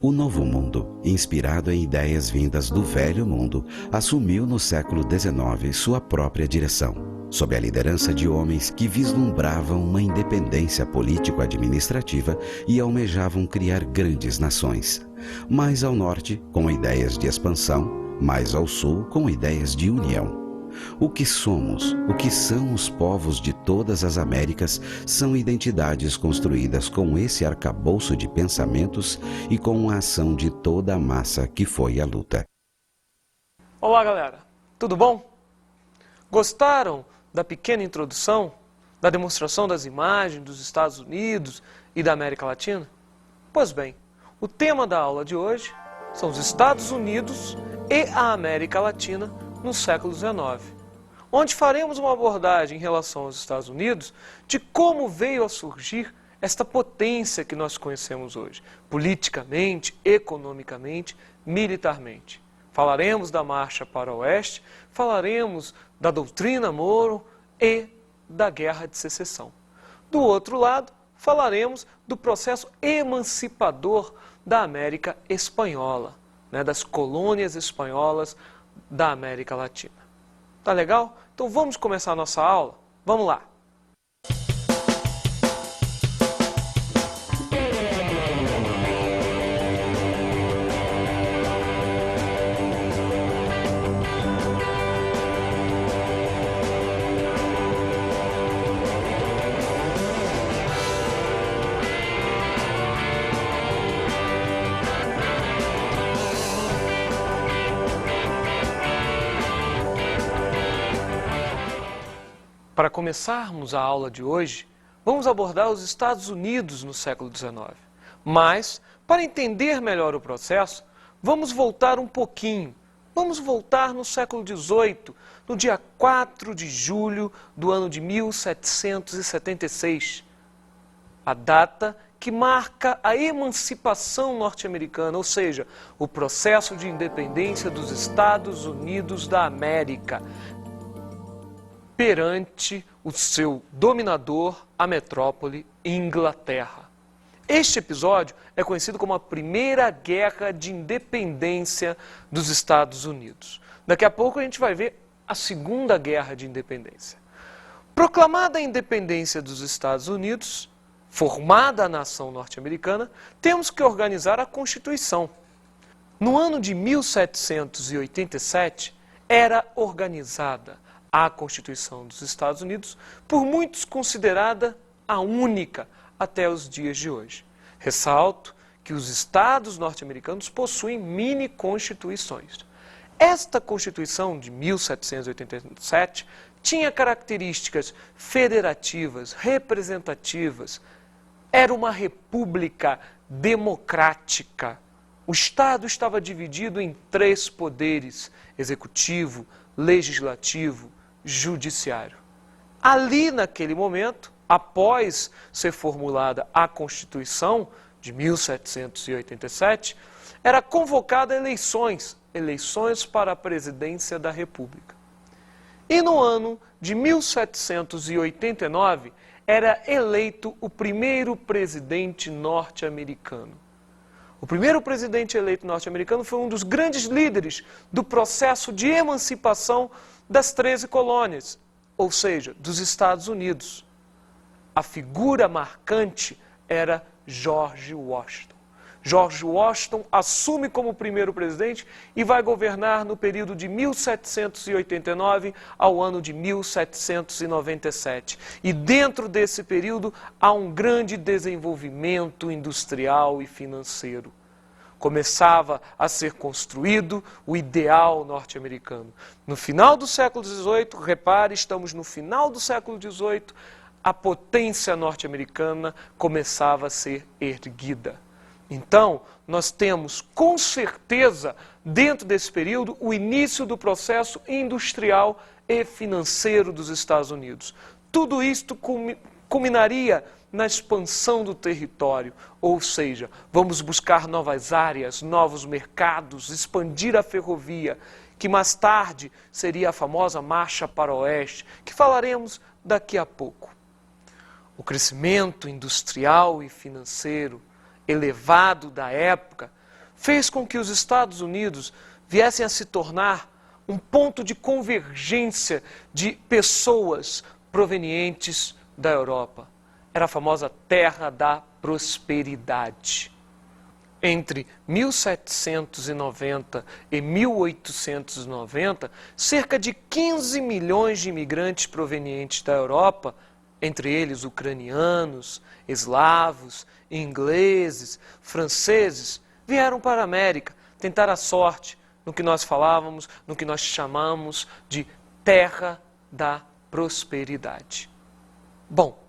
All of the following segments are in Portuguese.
O Novo Mundo, inspirado em ideias vindas do Velho Mundo, assumiu no século XIX sua própria direção, sob a liderança de homens que vislumbravam uma independência político-administrativa e almejavam criar grandes nações, mais ao norte com ideias de expansão, mais ao sul com ideias de união. O que somos, o que são os povos de todas as Américas, são identidades construídas com esse arcabouço de pensamentos e com a ação de toda a massa que foi a luta. Olá, galera. Tudo bom? Gostaram da pequena introdução, da demonstração das imagens dos Estados Unidos e da América Latina? Pois bem, o tema da aula de hoje são os Estados Unidos e a América Latina no século XIX, onde faremos uma abordagem em relação aos Estados Unidos de como veio a surgir esta potência que nós conhecemos hoje, politicamente, economicamente, militarmente. Falaremos da marcha para o oeste, falaremos da doutrina Monroe e da Guerra de Secessão. Do outro lado, falaremos do processo emancipador da América Espanhola, das colônias espanholas da América Latina. Tá legal? Então vamos começar a nossa aula? Vamos lá! Para começarmos a aula de hoje, vamos abordar os Estados Unidos no século XIX. Mas, para entender melhor o processo, vamos voltar um pouquinho. Vamos voltar no século XVIII, no dia 4 de julho do ano de 1776. A data que marca a emancipação norte-americana, ou seja, o processo de independência dos Estados Unidos da América, perante o seu dominador, a metrópole Inglaterra. Este episódio é conhecido como a Primeira Guerra de Independência dos Estados Unidos. Daqui a pouco a gente vai ver a Segunda Guerra de Independência. Proclamada a independência dos Estados Unidos, formada a nação norte-americana, temos que organizar a Constituição. No ano de 1787, era organizada a Constituição dos Estados Unidos, por muitos considerada a única até os dias de hoje. Ressalto que os estados norte-americanos possuem mini-constituições. Esta Constituição de 1787 tinha características federativas, representativas, era uma república democrática. O Estado estava dividido em 3 poderes: executivo, legislativo, judiciário. Ali, naquele momento, após ser formulada a Constituição de 1787, era convocada eleições para a presidência da República. E no ano de 1789, era eleito o primeiro presidente norte-americano. O primeiro presidente eleito norte-americano foi um dos grandes líderes do processo de emancipação das 13 colônias, ou seja, dos Estados Unidos. A figura marcante era George Washington. George Washington assume como primeiro presidente e vai governar no período de 1789 ao ano de 1797. E dentro desse período há um grande desenvolvimento industrial e financeiro. Começava a ser construído o ideal norte-americano. No final do século XVIII, repare, estamos no final do século XVIII, a potência norte-americana começava a ser erguida. Então, nós temos, com certeza, dentro desse período, o início do processo industrial e financeiro dos Estados Unidos. Tudo isto culminaria na expansão do território, ou seja, vamos buscar novas áreas, novos mercados, expandir a ferrovia, que mais tarde seria a famosa Marcha para o Oeste, que falaremos daqui a pouco. O crescimento industrial e financeiro elevado da época fez com que os Estados Unidos viessem a se tornar um ponto de convergência de pessoas provenientes da Europa. Era a famosa Terra da Prosperidade. Entre 1790 e 1890, cerca de 15 milhões de imigrantes provenientes da Europa, entre eles ucranianos, eslavos, ingleses, franceses, vieram para a América tentar a sorte no que nós falávamos, no que nós chamamos de Terra da Prosperidade. Bom,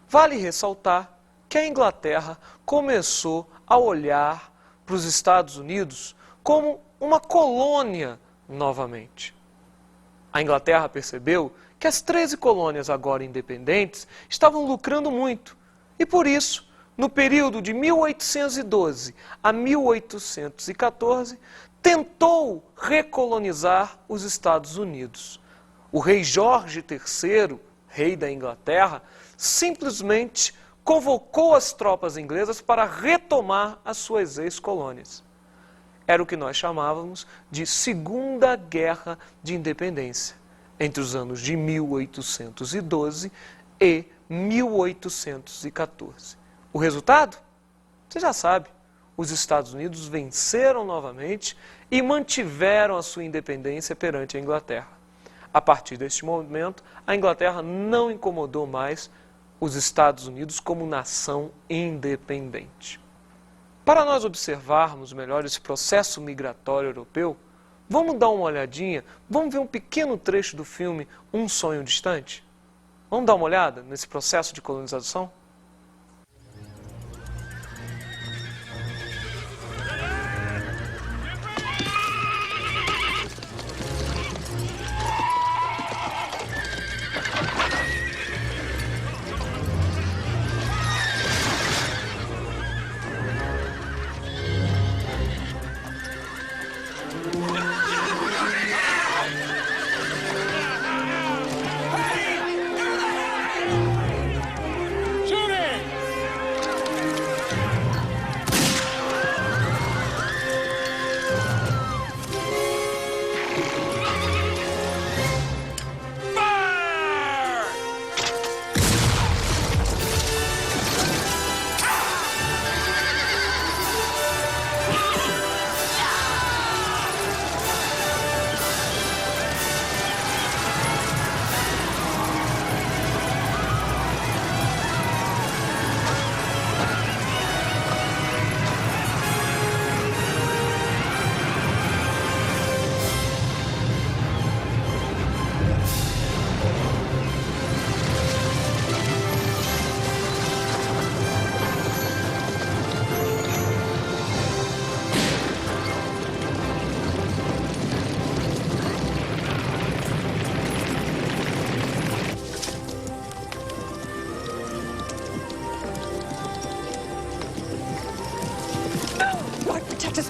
vale ressaltar que a Inglaterra começou a olhar para os Estados Unidos como uma colônia novamente. A Inglaterra percebeu que as 13 colônias agora independentes estavam lucrando muito e, por isso, no período de 1812 a 1814, tentou recolonizar os Estados Unidos. O rei Jorge III, rei da Inglaterra, simplesmente convocou as tropas inglesas para retomar as suas ex-colônias. Era o que nós chamávamos de Segunda Guerra de Independência, entre os anos de 1812 e 1814. O resultado? Você já sabe. Os Estados Unidos venceram novamente e mantiveram a sua independência perante a Inglaterra. A partir deste momento, a Inglaterra não incomodou mais os Estados Unidos como nação independente. Para nós observarmos melhor esse processo migratório europeu, vamos dar uma olhadinha, vamos ver um pequeno trecho do filme Um Sonho Distante? Vamos dar uma olhada nesse processo de colonização?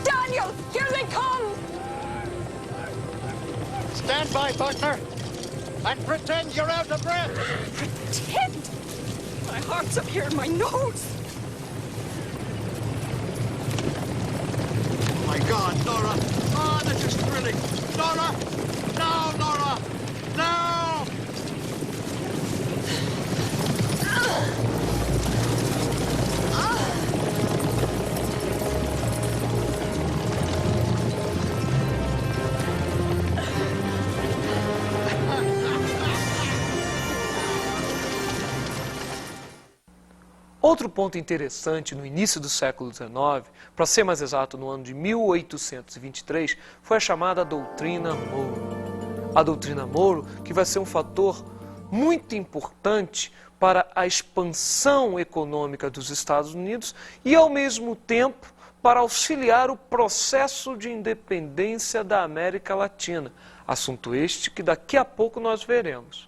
Daniel, here they come! Stand by, partner, and pretend you're out of breath. Pretend? My heart's up here in my nose. Oh my God, Nora! Oh, this is thrilling! Nora! No, Nora! No! Outro ponto interessante no início do século XIX, para ser mais exato, no ano de 1823, foi a chamada Doutrina Monroe. A Doutrina Monroe, que vai ser um fator muito importante para a expansão econômica dos Estados Unidos e, ao mesmo tempo, para auxiliar o processo de independência da América Latina. Assunto este que daqui a pouco nós veremos.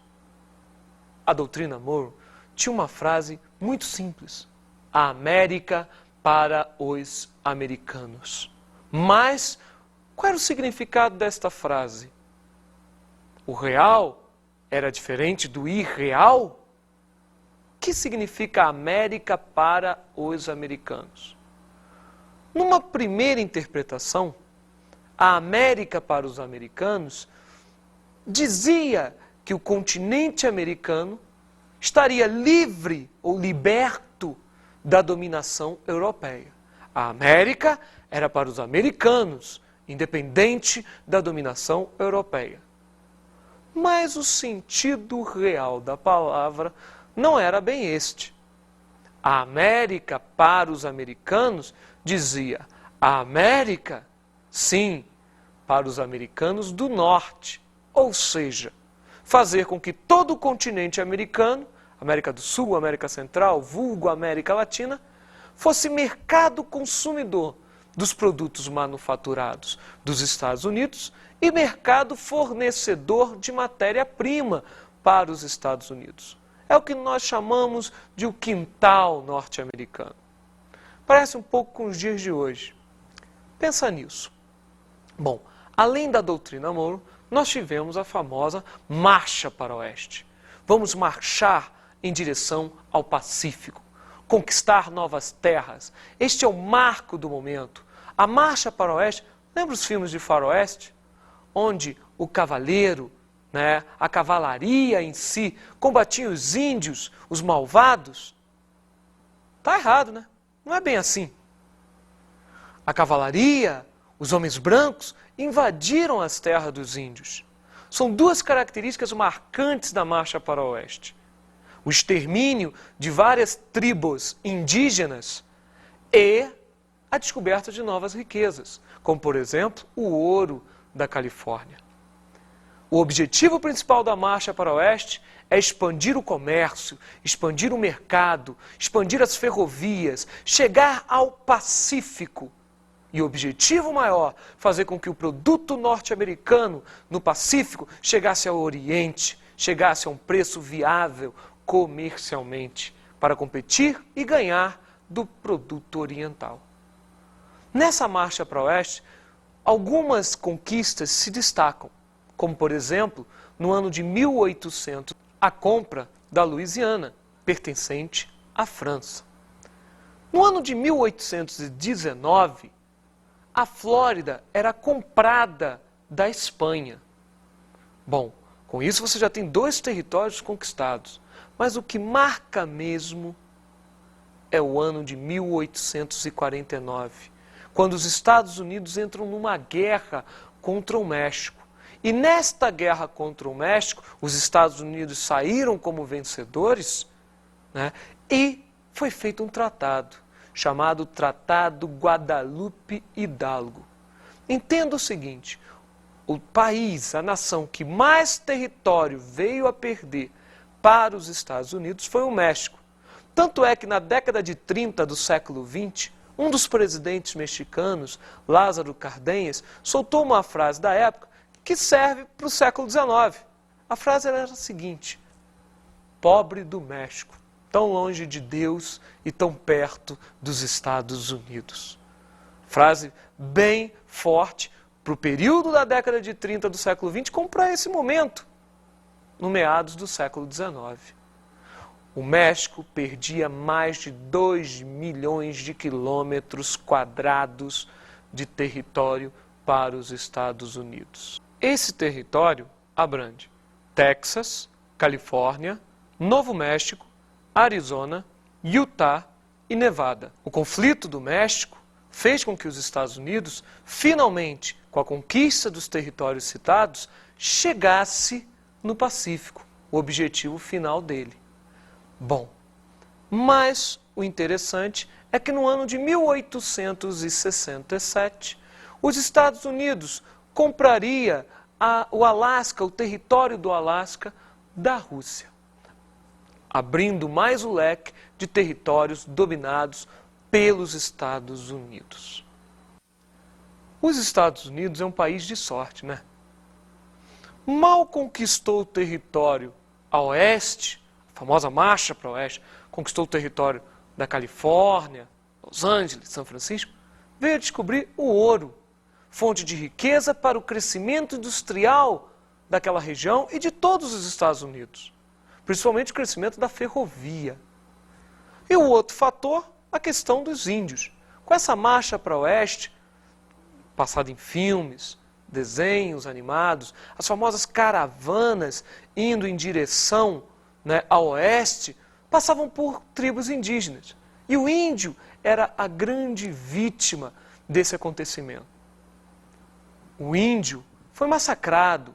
A Doutrina Monroe tinha uma frase muito simples: a América para os americanos. Mas qual era o significado desta frase? O real era diferente do irreal? O que significa América para os americanos? Numa primeira interpretação, a América para os americanos dizia que o continente americano estaria livre ou liberto da dominação europeia. A América era para os americanos, independente da dominação europeia. Mas o sentido real da palavra não era bem este. A América para os americanos dizia a América, sim, para os americanos do norte, ou seja, fazer com que todo o continente americano, América do Sul, América Central, vulgo América Latina, fosse mercado consumidor dos produtos manufaturados dos Estados Unidos e mercado fornecedor de matéria-prima para os Estados Unidos. É o que nós chamamos de o quintal norte-americano. Parece um pouco com os dias de hoje. Pensa nisso. Bom, além da doutrina Monroe, nós tivemos a famosa Marcha para o Oeste. Vamos marchar em direção ao Pacífico, conquistar novas terras. Este é o marco do momento. A Marcha para o Oeste, lembra os filmes de faroeste? Onde o cavaleiro, a cavalaria em si, combatia os índios, os malvados? Está errado, né? Não é bem assim. A cavalaria, os homens brancos, invadiram as terras dos índios. São duas características marcantes da Marcha para o Oeste. O extermínio de várias tribos indígenas e a descoberta de novas riquezas, como, por exemplo, o ouro da Califórnia. O objetivo principal da Marcha para o Oeste é expandir o comércio, expandir o mercado, expandir as ferrovias, chegar ao Pacífico. E o objetivo maior, fazer com que o produto norte-americano no Pacífico chegasse ao Oriente, chegasse a um preço viável comercialmente, para competir e ganhar do produto oriental. Nessa Marcha para o Oeste, algumas conquistas se destacam, como, por exemplo, no ano de 1800, a compra da Louisiana, pertencente à França. No ano de 1819, a Flórida era comprada da Espanha. Bom, com isso você já tem 2 territórios conquistados, mas o que marca mesmo é o ano de 1849, quando os Estados Unidos entram numa guerra contra o México. E nesta guerra contra o México, os Estados Unidos saíram como vencedores, e foi feito um tratado, chamado Tratado Guadalupe Hidalgo. Entenda o seguinte, o país, a nação que mais território veio a perder para os Estados Unidos foi o México. Tanto é que na década de 30 do século XX, um dos presidentes mexicanos, Lázaro Cárdenas, soltou uma frase da época que serve para o século XIX. A frase era a seguinte: pobre do México, tão longe de Deus e tão perto dos Estados Unidos. Frase bem forte para o período da década de 30 do século XX, como para esse momento, no meados do século XIX. O México perdia mais de 2 milhões de quilômetros quadrados de território para os Estados Unidos. Esse território abrange Texas, Califórnia, Novo México, Arizona, Utah e Nevada. O conflito do México fez com que os Estados Unidos, finalmente, com a conquista dos territórios citados, chegasse no Pacífico, o objetivo final dele. Bom, mas o interessante é que no ano de 1867, os Estados Unidos compraria o Alasca, o território do Alasca, da Rússia, abrindo mais o leque de territórios dominados pelos Estados Unidos. Os Estados Unidos é um país de sorte, né? Mal conquistou o território a oeste, a famosa Marcha para o Oeste, conquistou o território da Califórnia, Los Angeles, São Francisco, veio a descobrir o ouro, fonte de riqueza para o crescimento industrial daquela região e de todos os Estados Unidos, principalmente o crescimento da ferrovia. E o outro fator, a questão dos índios. Com essa marcha para o oeste, passada em filmes, desenhos animados, as famosas caravanas indo em direção, né, ao oeste, passavam por tribos indígenas. E o índio era a grande vítima desse acontecimento. O índio foi massacrado.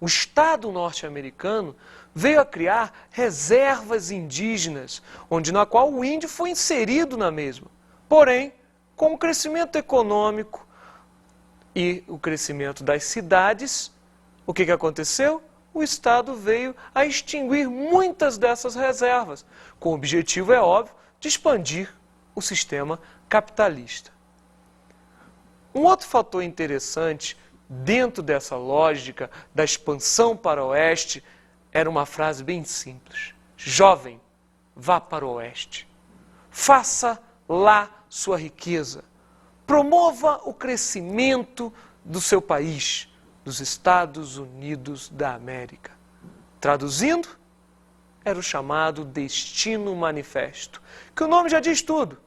O Estado norte-americano veio a criar reservas indígenas, na qual o índio foi inserido na mesma. Porém, com o crescimento econômico e o crescimento das cidades, o que aconteceu? O Estado veio a extinguir muitas dessas reservas, com o objetivo, é óbvio, de expandir o sistema capitalista. Um outro fator interessante dentro dessa lógica da expansão para o oeste era uma frase bem simples: jovem, vá para o oeste, faça lá sua riqueza, promova o crescimento do seu país, dos Estados Unidos da América. Traduzindo, era o chamado Destino Manifesto, que o nome já diz tudo.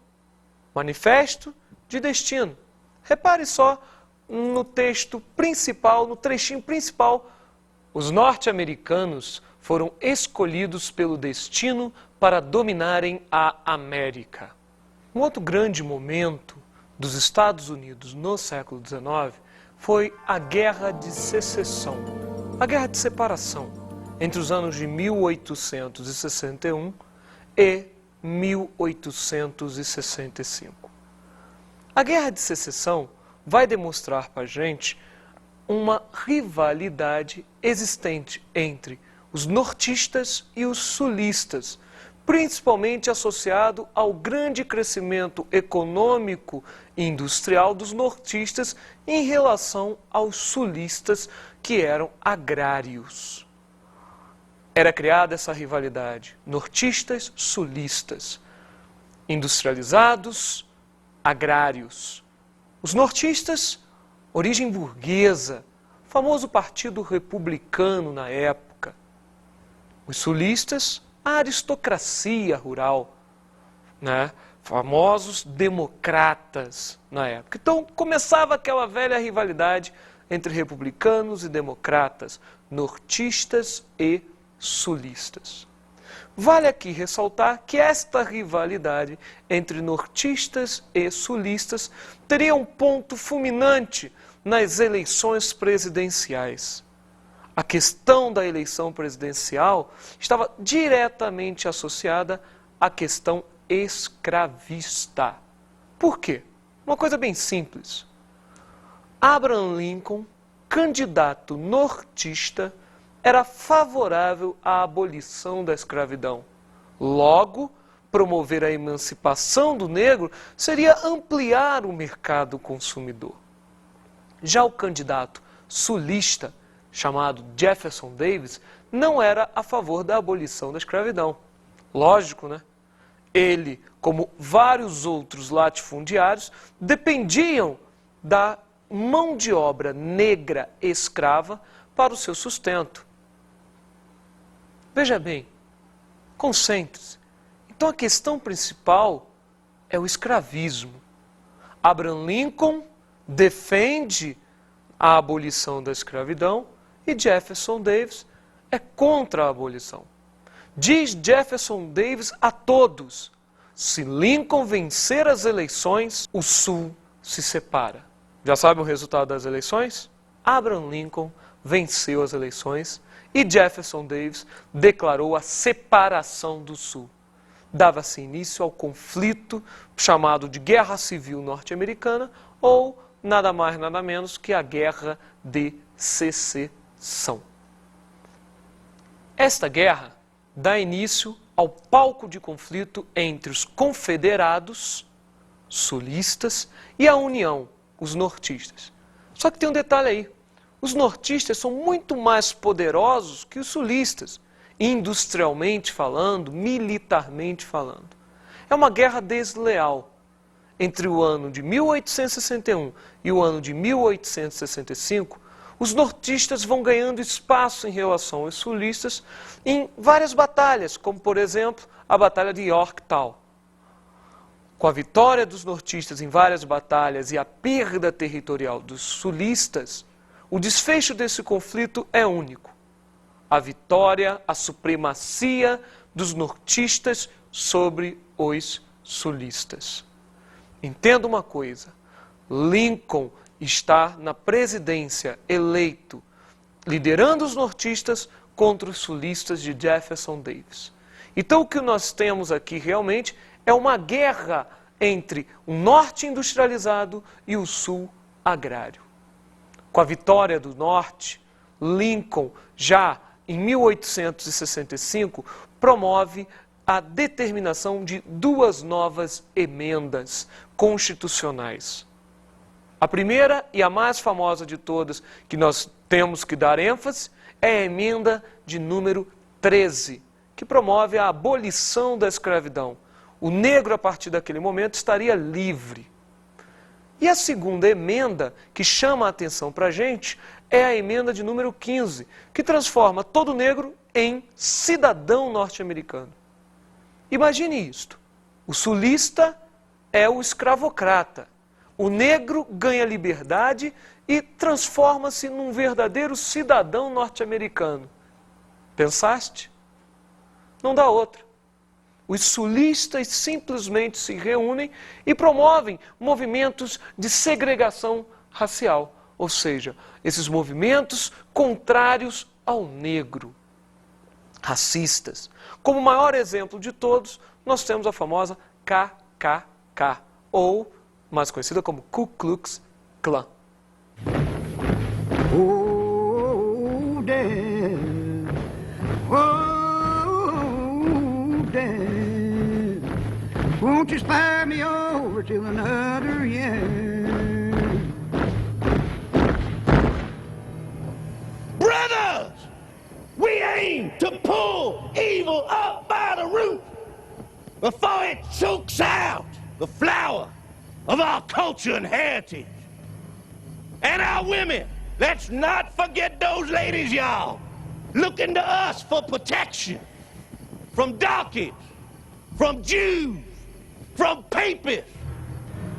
Manifesto de destino. Repare só no texto principal, no trechinho principal, os norte-americanos foram escolhidos pelo destino para dominarem a América. Um outro grande momento dos Estados Unidos no século XIX foi a Guerra de Secessão, a Guerra de Separação, entre os anos de 1861 e 1865. A Guerra de Secessão vai demonstrar para a gente uma rivalidade existente entre os nortistas e os sulistas, principalmente associado ao grande crescimento econômico e industrial dos nortistas em relação aos sulistas, que eram agrários. Era criada essa rivalidade, nortistas, sulistas, industrializados, agrários. Os nortistas, origem burguesa, famoso partido republicano na época. Os sulistas, a aristocracia rural, né? Famosos democratas na época. Então começava aquela velha rivalidade entre republicanos e democratas, nortistas e sulistas. Vale aqui ressaltar que esta rivalidade entre nortistas e sulistas teria um ponto fulminante nas eleições presidenciais. A questão da eleição presidencial estava diretamente associada à questão escravista. Por quê? Uma coisa bem simples. Abraham Lincoln, candidato nortista, era favorável à abolição da escravidão. Logo, promover a emancipação do negro seria ampliar o mercado consumidor. Já o candidato sulista, chamado Jefferson Davis, não era a favor da abolição da escravidão. Lógico, né? Ele, como vários outros latifundiários, dependiam da mão de obra negra escrava para o seu sustento. Veja bem, concentre-se. Então a questão principal é o escravismo. Abraham Lincoln defende a abolição da escravidão e Jefferson Davis é contra a abolição. Diz Jefferson Davis a todos: se Lincoln vencer as eleições, o Sul se separa. Já sabe o resultado das eleições? Abraham Lincoln venceu as eleições e Jefferson Davis declarou a separação do Sul. Dava-se início ao conflito chamado de Guerra Civil Norte-Americana, ou nada mais nada menos que a Guerra de Secessão. Esta guerra dá início ao palco de conflito entre os confederados, sulistas, e a União, os nortistas. Só que tem um detalhe aí. Os nortistas são muito mais poderosos que os sulistas, industrialmente falando, militarmente falando. É uma guerra desleal. Entre o ano de 1861 e o ano de 1865, os nortistas vão ganhando espaço em relação aos sulistas em várias batalhas, como, por exemplo, a Batalha de Yorktown. com a vitória dos nortistas em várias batalhas e a perda territorial dos sulistas, o desfecho desse conflito é único. A vitória, a supremacia dos nortistas sobre os sulistas. Entenda uma coisa, Lincoln está na presidência, eleito, liderando os nortistas contra os sulistas de Jefferson Davis. Então o que nós temos aqui realmente é uma guerra entre o norte industrializado e o sul agrário. Com a vitória do norte, Lincoln, já em 1865, promove a determinação de duas novas emendas constitucionais. A primeira e a mais famosa de todas, que nós temos que dar ênfase, é a emenda de número 13, que promove a abolição da escravidão. O negro, a partir daquele momento, estaria livre. E a segunda emenda, que chama a atenção para a gente, é a emenda de número 15, que transforma todo negro em cidadão norte-americano. Imagine isto, o sulista é o escravocrata, o negro ganha liberdade e transforma-se num verdadeiro cidadão norte-americano. Pensaste? Não dá outra. Os sulistas simplesmente se reúnem e promovem movimentos de segregação racial, ou seja, esses movimentos contrários ao negro, racistas. Como maior exemplo de todos, nós temos a famosa KKK, ou mais conhecida como Ku Klux Klan. Oh, Dad. Oh, Dad. Won't you spare me over to another year? Brothers, we aim to pull evil up by the root before it chokes out the flower of our culture and heritage. And our women, let's not forget those ladies, y'all, looking to us for protection from darkies, from Jews, from papists,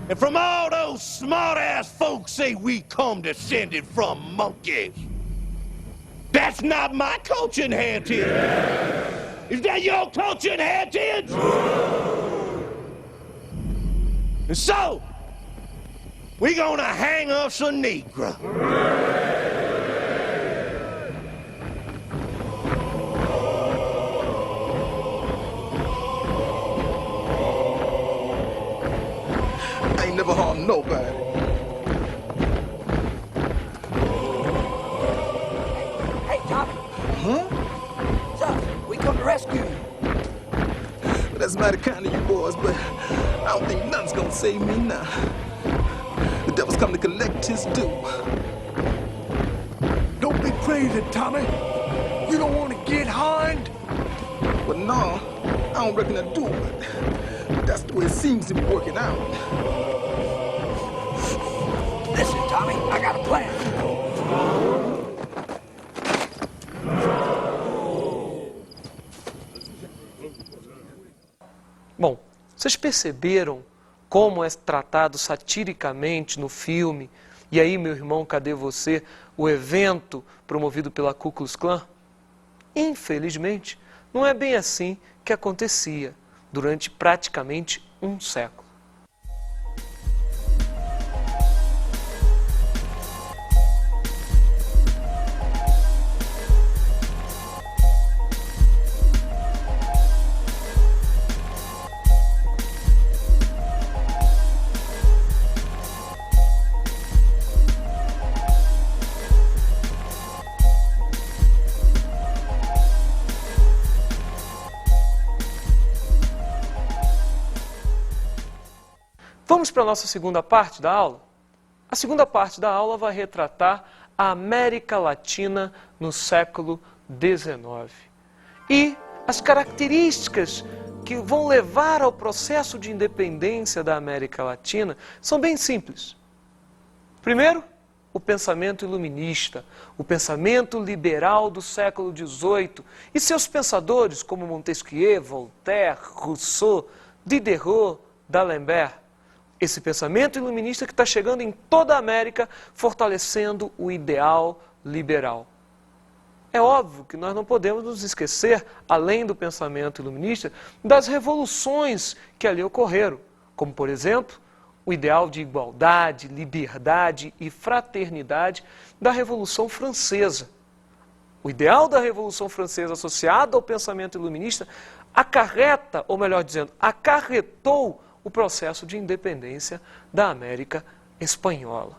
and from all those smart-ass folks say we come descended from monkeys. That's not my culture and heritage. Is that your culture and heritage? And so, we're gonna hang us a Negro. I ain't never harmed nobody. Hey, Tommy. Huh? Son, we come to rescue you. Well, that's mighty kind of you boys, but I don't think nothing's gonna save me now. The devil's come to collect his due. Don't be crazy, Tommy. You don't want to get harmed? But no, I don't reckon I do, but that's the way it seems to be working out. Listen, Tommy, I got a plan. Bom, vocês perceberam como é tratado satiricamente no filme E Aí, Meu Irmão, Cadê Você?, o evento promovido pela Ku Klux Klan? Infelizmente, não é bem assim que acontecia durante praticamente um século. Vamos para a nossa segunda parte da aula? A segunda parte da aula vai retratar a América Latina no século XIX. E as características que vão levar ao processo de independência da América Latina são bem simples. Primeiro, o pensamento iluminista, o pensamento liberal do século XVIII e seus pensadores como Montesquieu, Voltaire, Rousseau, Diderot, d'Alembert, esse pensamento iluminista que está chegando em toda a América, fortalecendo o ideal liberal. É óbvio que nós não podemos nos esquecer, além do pensamento iluminista, das revoluções que ali ocorreram, como, por exemplo, o ideal de igualdade, liberdade e fraternidade da Revolução Francesa. O ideal da Revolução Francesa associado ao pensamento iluminista acarreta, ou melhor dizendo, acarretou o processo de independência da América Espanhola.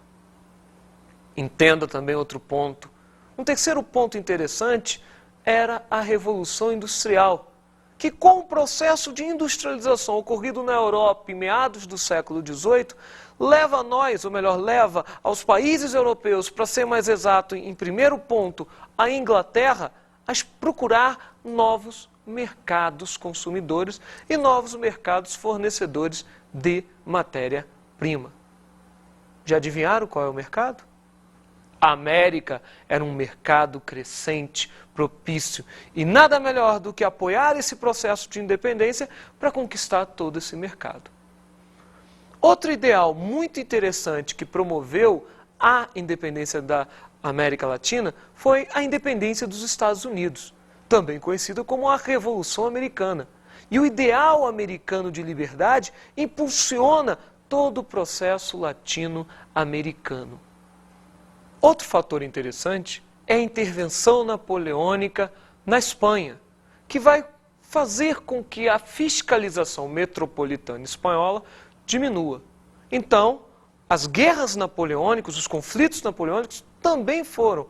Entenda também outro ponto. Um terceiro ponto interessante era a Revolução Industrial, que com o processo de industrialização ocorrido na Europa em meados do século XVIII, leva a nós, ou melhor, leva aos países europeus, para ser mais exato, em primeiro ponto, a Inglaterra, a procurar novos mercados consumidores e novos mercados fornecedores de matéria-prima. Já adivinharam qual é o mercado? A América era um mercado crescente, propício, e nada melhor do que apoiar esse processo de independência para conquistar todo esse mercado. Outro ideal muito interessante que promoveu a independência da América Latina foi a independência dos Estados Unidos, também conhecida como a Revolução Americana. E o ideal americano de liberdade impulsiona todo o processo latino-americano. Outro fator interessante é a intervenção napoleônica na Espanha, que vai fazer com que a fiscalização metropolitana espanhola diminua. Então, as guerras napoleônicas, os conflitos napoleônicos também foram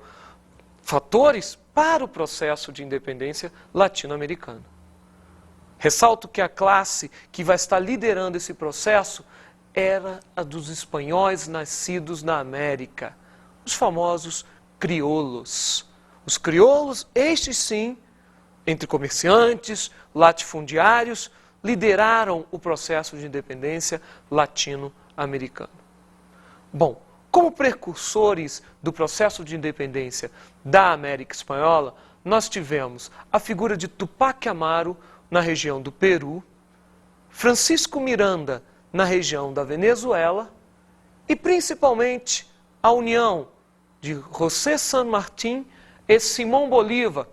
fatores para o processo de independência latino-americano. Ressalto que a classe que vai estar liderando esse processo era a dos espanhóis nascidos na América, os famosos crioulos. Os crioulos, estes sim, entre comerciantes, latifundiários, lideraram o processo de independência latino-americano. Bom, como precursores do processo de independência da América Espanhola, nós tivemos a figura de Tupac Amaru na região do Peru, Francisco Miranda na região da Venezuela e principalmente a união de José San Martín e Simón Bolívar.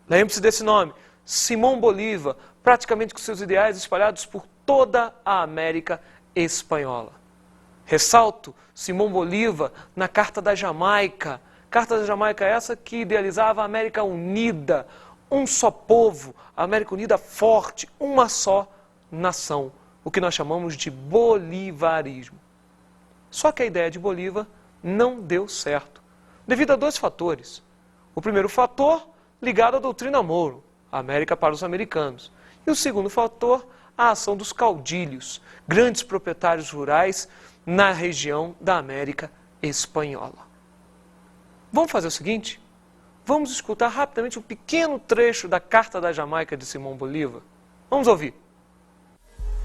Lembre-se desse nome, Simón Bolívar, praticamente com seus ideais espalhados por toda a América Espanhola. Ressalto Simón Bolívar na Carta da Jamaica. Carta da Jamaica essa que idealizava a América Unida, um só povo, a América Unida forte, uma só nação, o que nós chamamos de bolivarismo. Só que a ideia de Bolívar não deu certo, devido a dois fatores. O primeiro fator, ligado à doutrina Monroe, a América para os americanos. E o segundo fator, a ação dos caudilhos, grandes proprietários rurais na região da América Espanhola. Vamos fazer o seguinte? Vamos escutar rapidamente um pequeno trecho da Carta da Jamaica de Simón Bolívar. Vamos ouvir.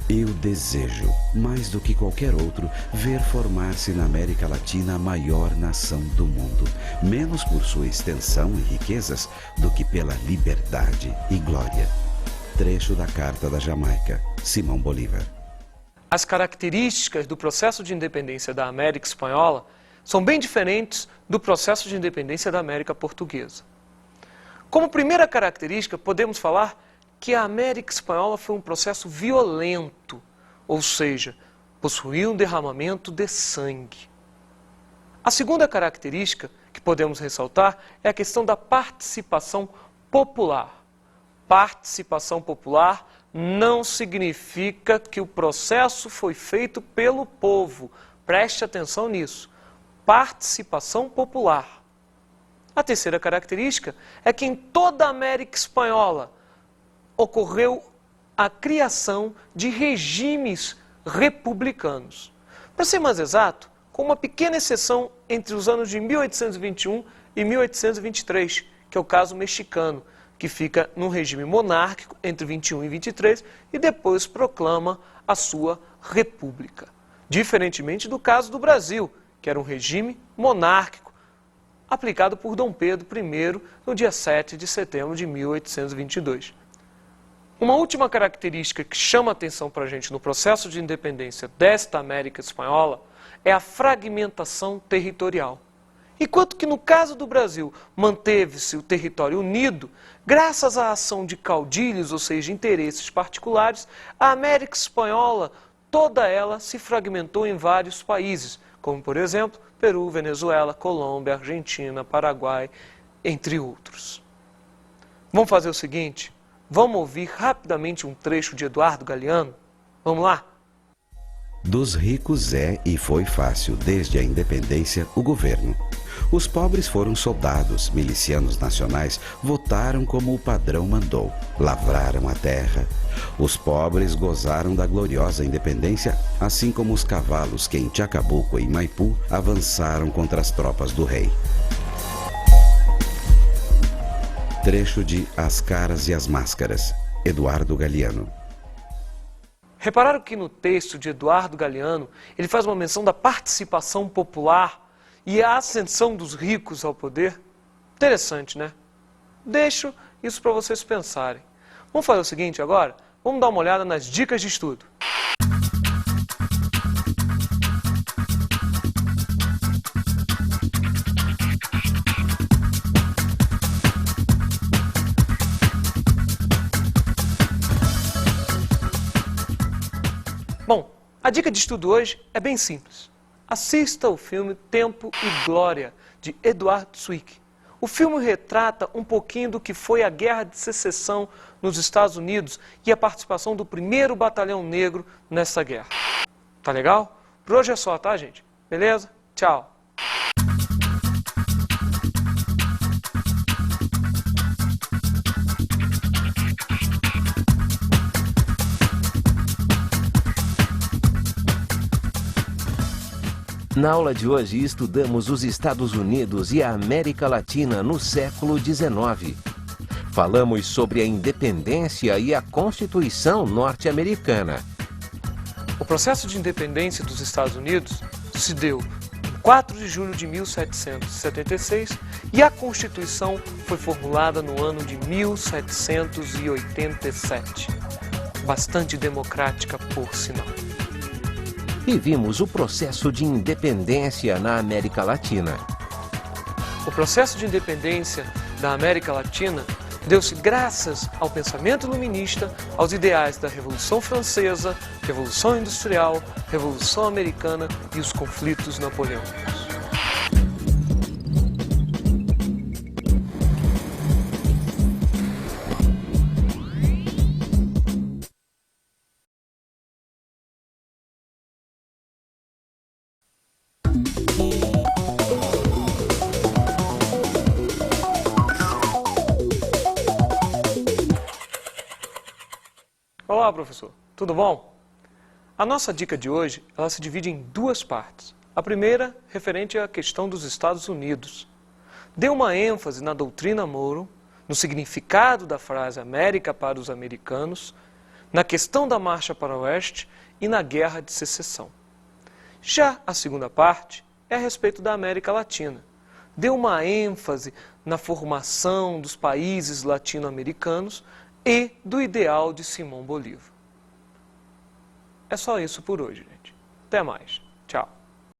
Eu desejo, mais do que qualquer outro, ver formar-se na América Latina a maior nação do mundo, menos por sua extensão e riquezas do que pela liberdade e glória. Trecho da Carta da Jamaica, Simón Bolívar. As características do processo de independência da América Espanhola são bem diferentes do processo de independência da América Portuguesa. Como primeira característica, podemos falar que a América Espanhola foi um processo violento, ou seja, possuía um derramamento de sangue. A segunda característica que podemos ressaltar é a questão da participação popular. Participação popular não significa que o processo foi feito pelo povo. Preste atenção nisso. Participação popular. A terceira característica é que em toda a América Espanhola ocorreu a criação de regimes republicanos. Para ser mais exato, com uma pequena exceção entre os anos de 1821 e 1823, que é o caso mexicano, que fica num regime monárquico entre 21 e 23 e depois proclama a sua república. Diferentemente do caso do Brasil, que era um regime monárquico, aplicado por Dom Pedro I no dia 7 de setembro de 1822. Uma última característica que chama a atenção para a gente no processo de independência desta América Espanhola é a fragmentação territorial. Enquanto que no caso do Brasil manteve-se o território unido, graças à ação de caudilhos, ou seja, interesses particulares, a América Espanhola, toda ela se fragmentou em vários países, como por exemplo, Peru, Venezuela, Colômbia, Argentina, Paraguai, entre outros. Vamos fazer o seguinte, vamos ouvir rapidamente um trecho de Eduardo Galeano? Vamos lá? Dos ricos é e foi fácil, desde a independência, o governo. Os pobres foram soldados, milicianos nacionais, votaram como o padrão mandou, lavraram a terra. Os pobres gozaram da gloriosa independência, assim como os cavalos que em Chacabuco e Maipú avançaram contra as tropas do rei. Trecho de As Caras e as Máscaras, Eduardo Galeano. Repararam que no texto de Eduardo Galeano, ele faz uma menção da participação popular e a ascensão dos ricos ao poder? Interessante, né? Deixo isso para vocês pensarem. Vamos fazer o seguinte agora? Vamos dar uma olhada nas dicas de estudo. Bom, a dica de estudo hoje é bem simples. Assista o filme Tempo e Glória, de Eduard Zwick. O filme retrata um pouquinho do que foi a Guerra de Secessão nos Estados Unidos e a participação do 1º Batalhão Negro nessa guerra. Tá legal? Por hoje é só, tá, gente? Beleza? Tchau! Na aula de hoje estudamos os Estados Unidos e a América Latina no século XIX. Falamos sobre a independência e a Constituição norte-americana. O processo de independência dos Estados Unidos se deu em 4 de julho de 1776 e a Constituição foi formulada no ano de 1787. Bastante democrática, por sinal. E vimos o processo de independência na América Latina. O processo de independência da América Latina deu-se graças ao pensamento iluminista, aos ideais da Revolução Francesa, Revolução Industrial, Revolução Americana e os conflitos napoleônicos. Olá, professor. Tudo bom? A nossa dica de hoje, ela se divide em 2 partes. A primeira, referente à questão dos Estados Unidos. Dê uma ênfase na doutrina Monroe, no significado da frase América para os americanos, na questão da marcha para o oeste e na Guerra de Secessão. Já a segunda parte é a respeito da América Latina. Dê uma ênfase na formação dos países latino-americanos e do ideal de Simão Bolívar. É só isso por hoje, gente. Até mais.